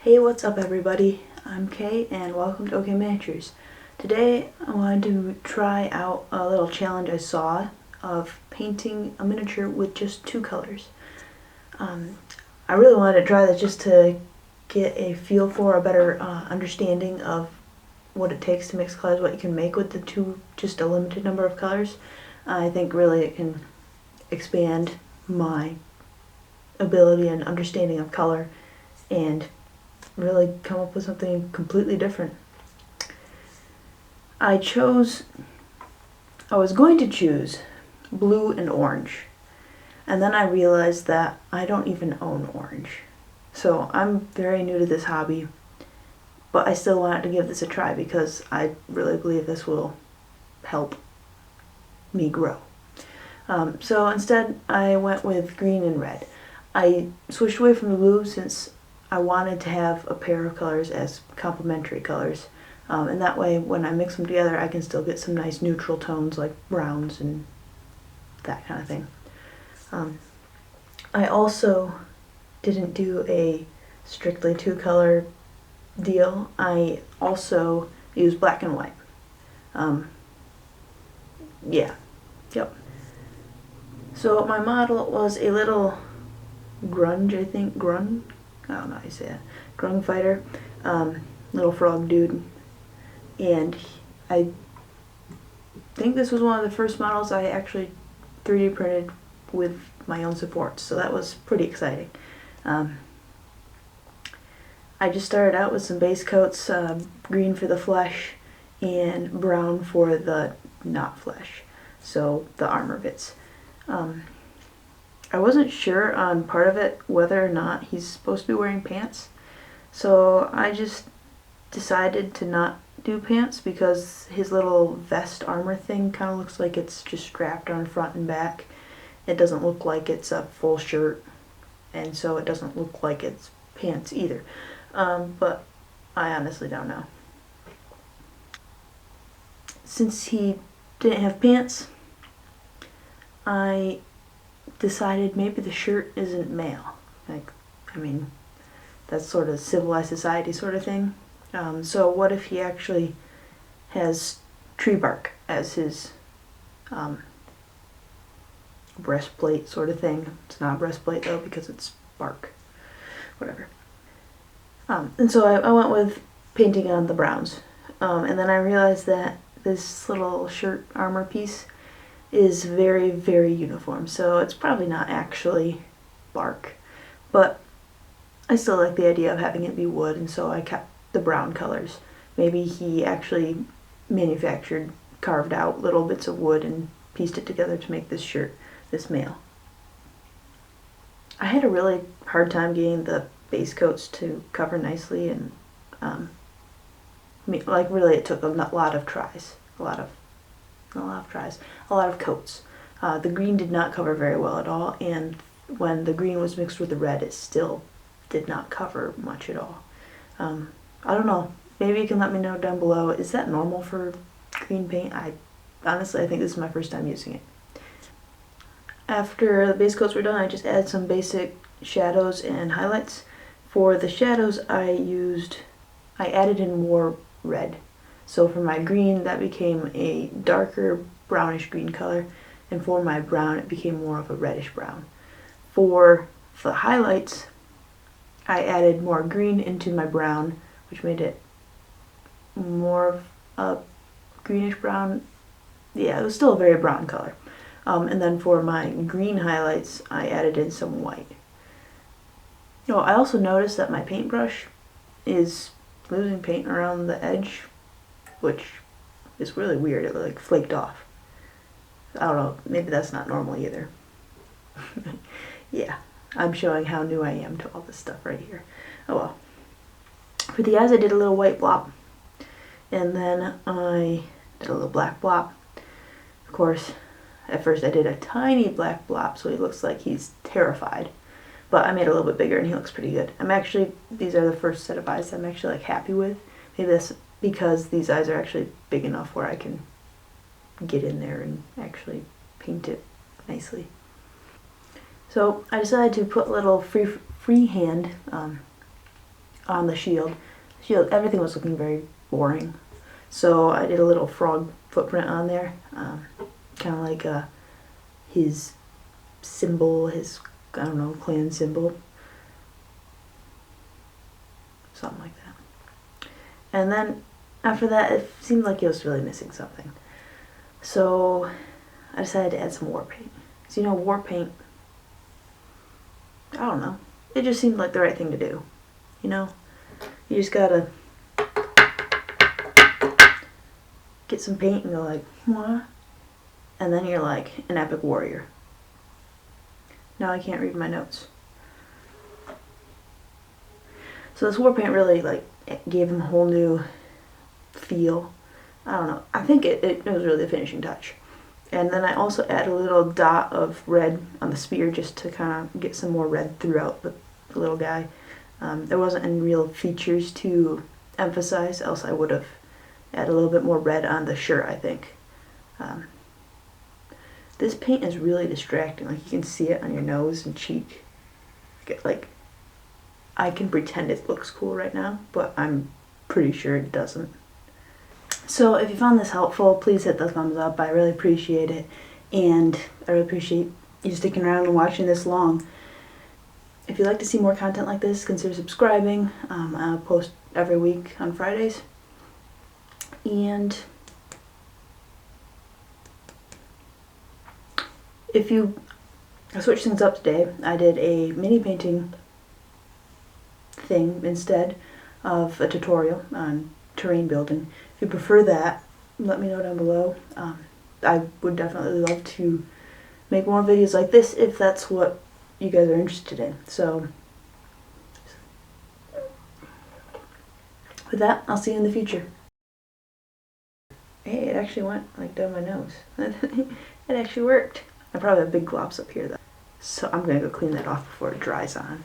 Hey, what's up everybody? I'm Kay and welcome to OK Miniatures. Today I wanted to try out a little challenge I saw of painting a miniature with just two colors. I really wanted to try this just to get a feel for a better understanding of what it takes to mix colors, what you can make with the two, just a limited number of colors. I think really it can expand my ability and understanding of color and really come up with something completely different. I was going to choose blue and orange, and then I realized that I don't even own orange. So I'm very new to this hobby, but I still wanted to give this a try because I really believe this will help me grow. So instead I went with green and red. I switched away from the blue since I wanted to have a pair of colors as complementary colors. And that way when I mix them together I can still get some nice neutral tones like browns and that kind of thing. I also didn't do a strictly two color deal. I also used black and white. Yep. So my model was a little grunge, I think, I don't know how you say it, grung fighter, little frog dude, and I think this was one of the first models I actually 3D printed with my own supports, so that was pretty exciting. I just started out with some Basecoats, green for the flesh and brown for the not flesh, so the armor bits. I wasn't sure on part of it whether or not he's supposed to be wearing pants, so I just decided to not do pants because his little vest armor thing kind of looks like it's just strapped on front and back. It doesn't look like it's a full shirt, and so it doesn't look like it's pants either. But I honestly don't know. Since he didn't have pants, I decided maybe the shirt isn't male. That's sort of civilized society sort of thing. So what if he actually has tree bark as his breastplate sort of thing? It's not a breastplate though because it's bark. Whatever. And so I went with painting on the browns. And then I realized that this little shirt armor piece is very, very uniform, so it's probably not actually bark, but I still like the idea of having it be wood, and so I kept the brown colors. Maybe he actually carved out little bits of wood and pieced it together to make this shirt, this male. I had a really hard time getting the base coats to cover nicely, and really it took a lot of tries, a lot of coats. The green did not cover very well at all, and when the green was mixed with the red, it still did not cover much at all. I don't know. Maybe you can let me know down below. Is that normal for green paint? Honestly, I think this is my first time using it. After the base coats were done, I just added some basic shadows and highlights. For the shadows, I added in more red. So for my green, that became a darker brownish green color, and for my brown, it became more of a reddish brown. For the highlights, I added more green into my brown, which made it more of a greenish brown. Yeah, it was still a very brown color. And then for my green highlights, I added in some white. I also noticed that my paintbrush is losing paint around the edge, which is really weird. It like flaked off. I don't know, maybe that's not normal either. Yeah, I'm showing how new I am to all this stuff right here. Oh well. For the eyes I did a little white blob, and then I did a little black blob. Of course, at first I did a tiny black blob so he looks like he's terrified, but I made it a little bit bigger and he looks pretty good. These are the first set of eyes I'm actually happy with. Maybe that's because these eyes are actually big enough where I can get in there and actually paint it nicely. So I decided to put a little freehand on the shield. Everything was looking very boring. So I did a little frog footprint on there, kind of like his symbol, his, I don't know, clan symbol. Something like that. And then after that, it seemed like it was really missing something. So I decided to add some war paint. So you know, war paint, I don't know, it just seemed like the right thing to do. You know, you just gotta get some paint and go like, what? And then you're like an epic warrior. Now I can't read my notes. So this war paint really like gave him a whole new feel. I don't know. I think it was really the finishing touch. And then I also add a little dot of red on the spear just to kind of get some more red throughout the little guy. There wasn't any real features to emphasize, else I would have added a little bit more red on the shirt, I think. This paint is really distracting. Like, you can see it on your nose and cheek. Like, I can pretend it looks cool right now, but I'm pretty sure it doesn't. So if you found this helpful, please hit the thumbs up. I really appreciate it. And I really appreciate you sticking around and watching this long. If you'd like to see more content like this, consider subscribing. I'll post every week on Fridays. And I switched things up today. I did a mini painting thing instead of a tutorial on terrain building. If you prefer that, let me know down below. I would definitely love to make more videos like this if that's what you guys are interested in. So with that, I'll see you in the future. Hey, it actually went like down my nose. It actually worked. I probably have big globs up here though. So I'm gonna go clean that off before it dries on.